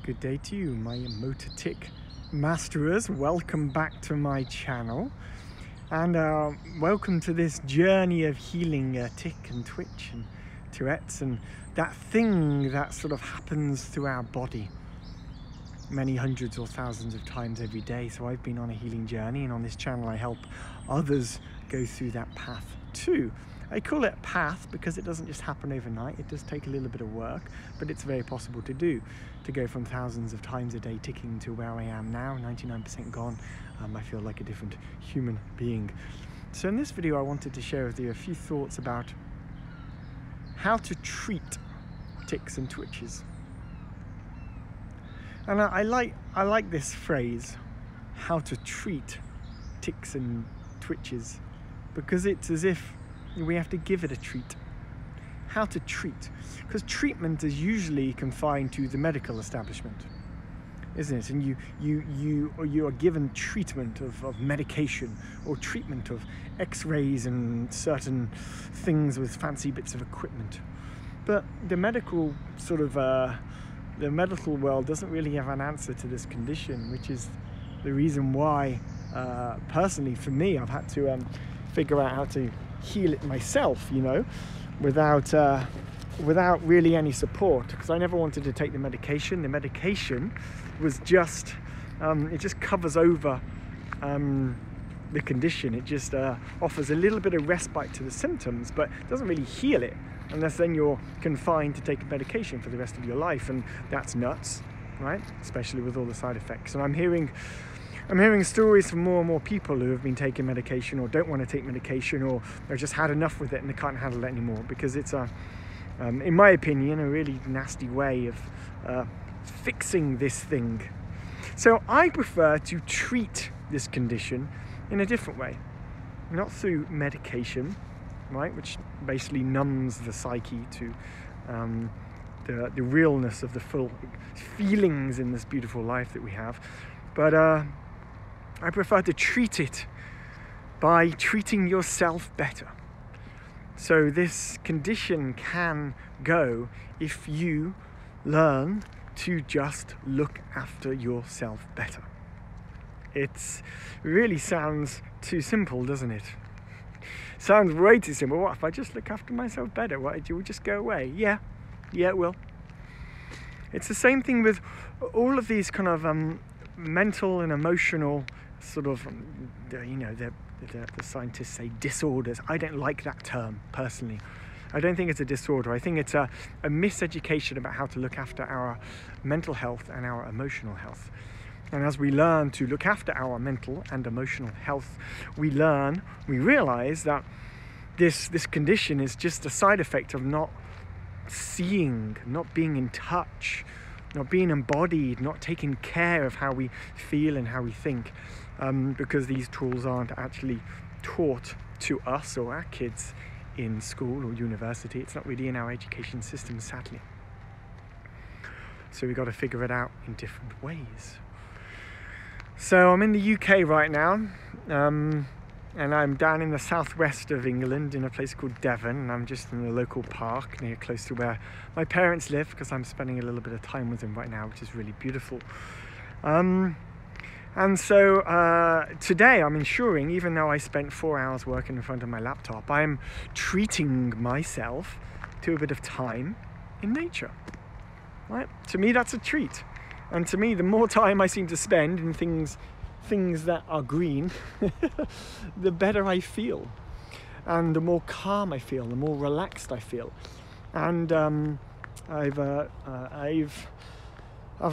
Good day to you, my Motor Tic masterers. Welcome back to my channel, and welcome to this journey of healing tic and twitch and Tourette's and that thing that sort of happens through our body many hundreds or thousands of times every day. So I've been on a healing journey, and on this channel I help others go through that path too. I call it a path because it doesn't just happen overnight. It does take a little bit of work, but it's very possible to do. To go from thousands of times a day ticking to where I am now, 99% gone, I feel like a different human being. So in this video I wanted to share with you a few thoughts about how to treat tics and twitches. And I like this phrase, how to treat tics and twitches, because it's as if we have to give it a treat. How to treat, because treatment is usually confined to the medical establishment, isn't it? And you are given treatment of medication, or treatment of x-rays and certain things with fancy bits of equipment. But the medical the medical world doesn't really have an answer to this condition, which is the reason why personally for me I've had to figure out how to heal it myself, you know, without really any support, because I never wanted to take the medication. The medication was just it just covers over the condition. It just offers a little bit of respite to the symptoms, but doesn't really heal it, unless then you're confined to take a medication for the rest of your life, and that's nuts, right? Especially with all the side effects. And I'm hearing stories from more and more people who have been taking medication, or don't want to take medication, or they've just had enough with it and they can't handle it anymore, because it's in my opinion, a really nasty way of fixing this thing. So I prefer to treat this condition in a different way, not through medication, right, which basically numbs the psyche to the realness of the full feelings in this beautiful life that we have, but I prefer to treat it by treating yourself better. So this condition can go if you learn to just look after yourself better. It really sounds too simple, doesn't it? Sounds way too simple. What if I just look after myself better? What, it will just go away? Yeah, it will. It's the same thing with all of these kind of mental and emotional sort of, you know, the scientists say disorders. I don't like that term personally. I don't think it's a disorder. I think it's a miseducation about how to look after our mental health and our emotional health. And as we learn to look after our mental and emotional health, we realize that this condition is just a side effect of not seeing, not being in touch, not being embodied, not taking care of how we feel and how we think, because these tools aren't actually taught to us or our kids in school or university. It's not really in our education system, sadly. So we've got to figure it out in different ways. So I'm in the UK right now, and I'm down in the southwest of England in a place called Devon, and I'm just in a local park close to where my parents live, because I'm spending a little bit of time with them right now, which is really beautiful. And so today I'm ensuring, even though I spent 4 hours working in front of my laptop, I'm treating myself to a bit of time in nature, right? To me that's a treat. And to me, the more time I seem to spend in things that are green, the better I feel, and the more calm I feel, the more relaxed I feel. And I've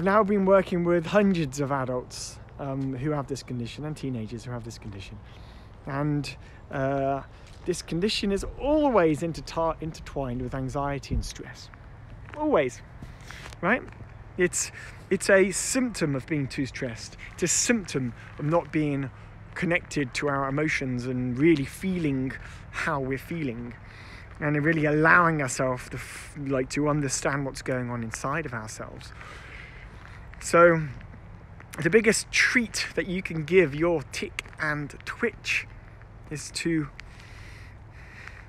now been working with hundreds of adults who have this condition, and teenagers who have this condition. And this condition is always intertwined with anxiety and stress. Always, right? It's a symptom of being too stressed. It's a symptom of not being connected to our emotions and really feeling how we're feeling, and really allowing ourselves to understand what's going on inside of ourselves. So the biggest treat that you can give your tic and twitch is to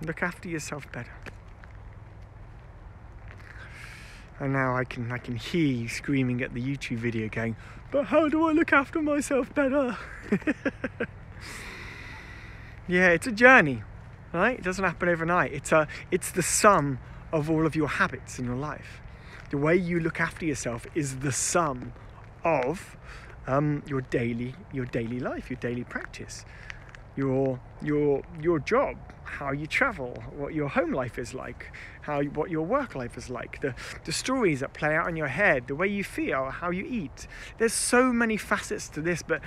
look after yourself better. And now I can hear you screaming at the YouTube video going, but how do I look after myself better? Yeah, it's a journey, right? It doesn't happen overnight. It's the sum of all of your habits in your life. The way you look after yourself is the sum of your daily life, your daily practice, your job, how you travel, what your home life is like, what your work life is like, the stories that play out in your head, the way you feel, how you eat. There's so many facets to this, but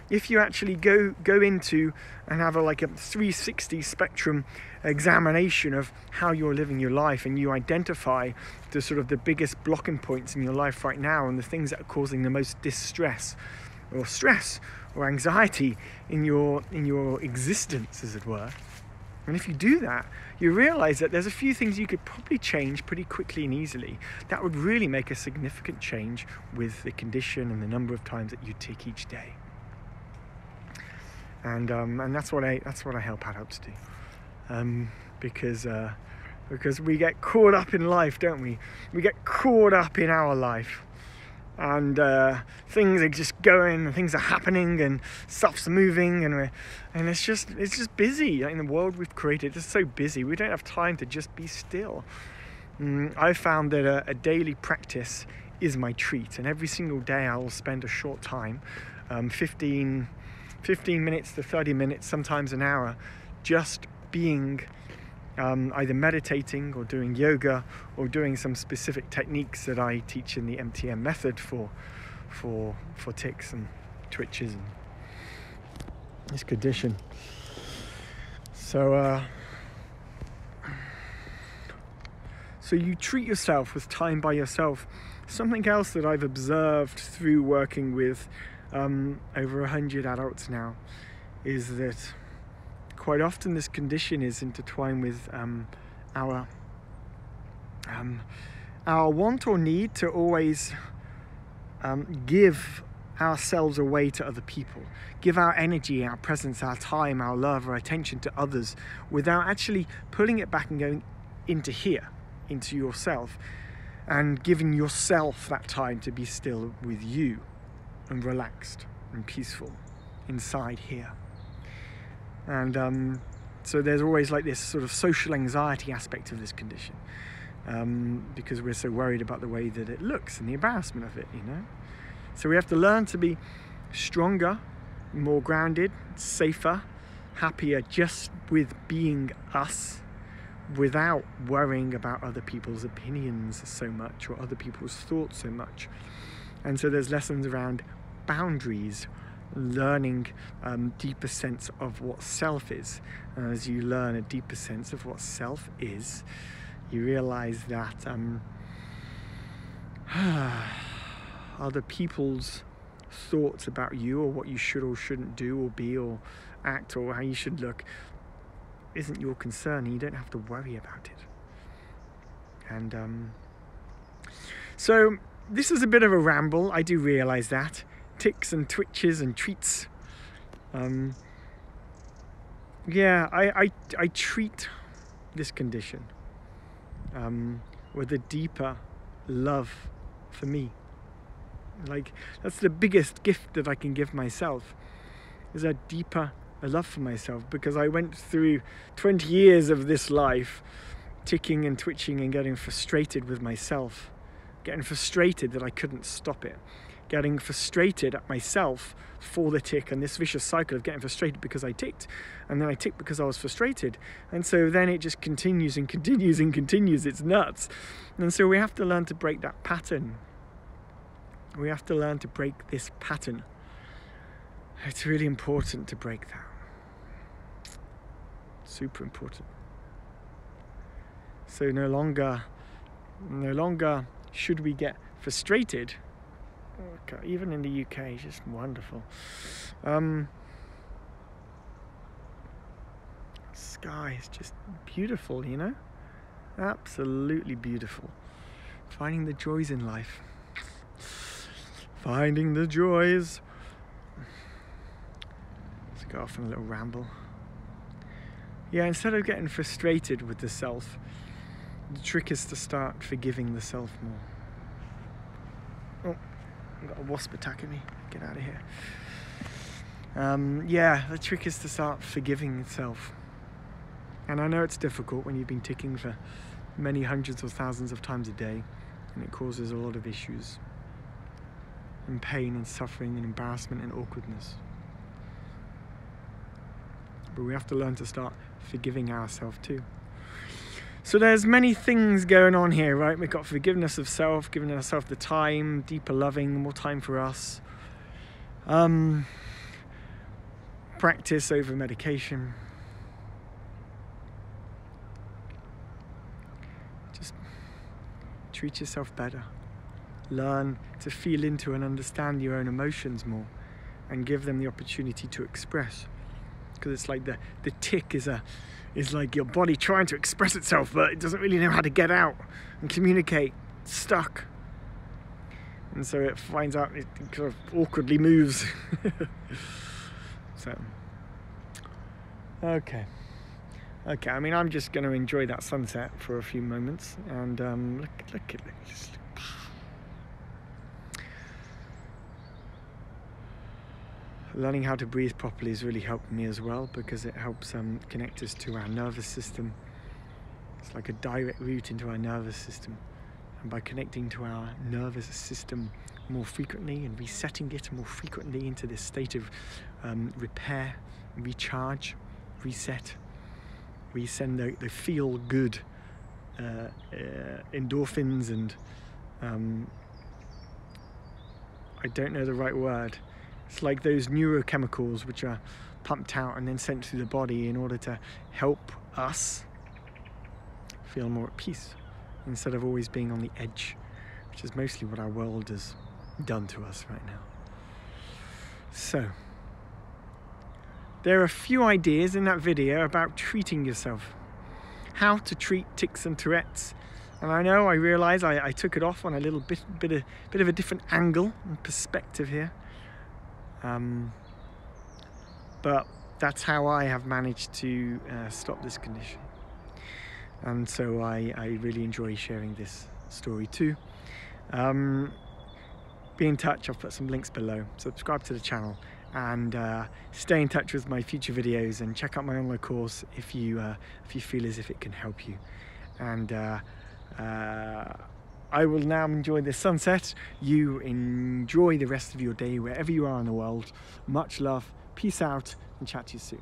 if you actually go into and have a 360 spectrum examination of how you're living your life, and you identify the biggest blocking points in your life right now and the things that are causing the most distress or stress or anxiety in your existence, as it were. And if you do that, you realize that there's a few things you could probably change pretty quickly and easily that would really make a significant change with the condition and the number of times that you tic each day. And that's what I help adults do, because we get caught up in life, don't we? We get caught up in our life. And things are just going, things are happening, and stuff's moving, and it's just busy. In the world we've created, it's so busy. We don't have time to just be still. I found that a daily practice is my treat, and every single day I will spend a short time, 15 minutes to 30 minutes, sometimes an hour, just being either meditating or doing yoga or doing some specific techniques that I teach in the MTM method for tics and twitches and this condition. So you treat yourself with time by yourself. Something else that I've observed through working with over 100 adults now is that quite often this condition is intertwined with our want or need to always give ourselves away to other people, give our energy, our presence, our time, our love, our attention to others without actually pulling it back and going into here, into yourself, and giving yourself that time to be still with you and relaxed and peaceful inside here. And so there's always this sort of social anxiety aspect of this condition, because we're so worried about the way that it looks and the embarrassment of it, So we have to learn to be stronger, more grounded, safer, happier just with being us, without worrying about other people's opinions so much or other people's thoughts so much. And so there's lessons around boundaries, learning deeper sense of what self is. And as you learn a deeper sense of what self is, you realize that other people's thoughts about you or what you should or shouldn't do or be or act or how you should look isn't your concern, and you don't have to worry about it. And so this is a bit of a ramble, I do realize that. Tics and twitches and treats. Yeah, I treat this condition with a deeper love for me. That's the biggest gift that I can give myself, is a deeper love for myself, because I went through 20 years of this life ticking and twitching and getting frustrated with myself, getting frustrated that I couldn't stop it, getting frustrated at myself for the tic, and this vicious cycle of getting frustrated because I ticked, and then I ticked because I was frustrated, and so then it just continues and continues and continues. It's nuts. And so we have to learn to break that pattern. We have to learn to break this pattern. It's really important to break that. Super important. So no longer should we get frustrated. Okay, even in the UK, it's just wonderful. Sky is just beautiful, absolutely beautiful. Finding the joys in life. Finding the joys. Let's go off on a little ramble. Yeah, instead of getting frustrated with the self, the trick is to start forgiving the self more. Oh, I've got a wasp attacking me. Get out of here. Yeah, the trick is to start forgiving itself. And I know it's difficult when you've been ticking for many hundreds or thousands of times a day, and it causes a lot of issues, and pain and suffering and embarrassment and awkwardness. But we have to learn to start forgiving ourselves too. So there's many things going on here, right? We've got forgiveness of self, giving ourselves the time, deeper loving, more time for us. Practice over medication. Just treat yourself better. Learn to feel into and understand your own emotions more, and give them the opportunity to express. Because it's like the tic is like your body trying to express itself, but it doesn't really know how to get out and communicate. It's stuck. And so it finds out, it kind of awkwardly moves. So, okay, I mean, I'm just going to enjoy that sunset for a few moments, and look at it. Learning how to breathe properly has really helped me as well, because it helps connect us to our nervous system. It's like a direct route into our nervous system, and by connecting to our nervous system more frequently and resetting it more frequently into this state of repair, recharge, reset, we send the feel good endorphins and I don't know the right word. It's like those neurochemicals which are pumped out and then sent through the body in order to help us feel more at peace, instead of always being on the edge, which is mostly what our world has done to us right now. So, there are a few ideas in that video about treating yourself. How to treat tics and Tourette's. And I realise I took it off on a little bit of a different angle and perspective here. But that's how I have managed to stop this condition. And so I really enjoy sharing this story too. Be in touch, I've put some links below. Subscribe to the channel, and stay in touch with my future videos, and check out my online course if you feel as if it can help you. And I will now enjoy the sunset. You enjoy the rest of your day wherever you are in the world. Much love, peace out, and chat to you soon.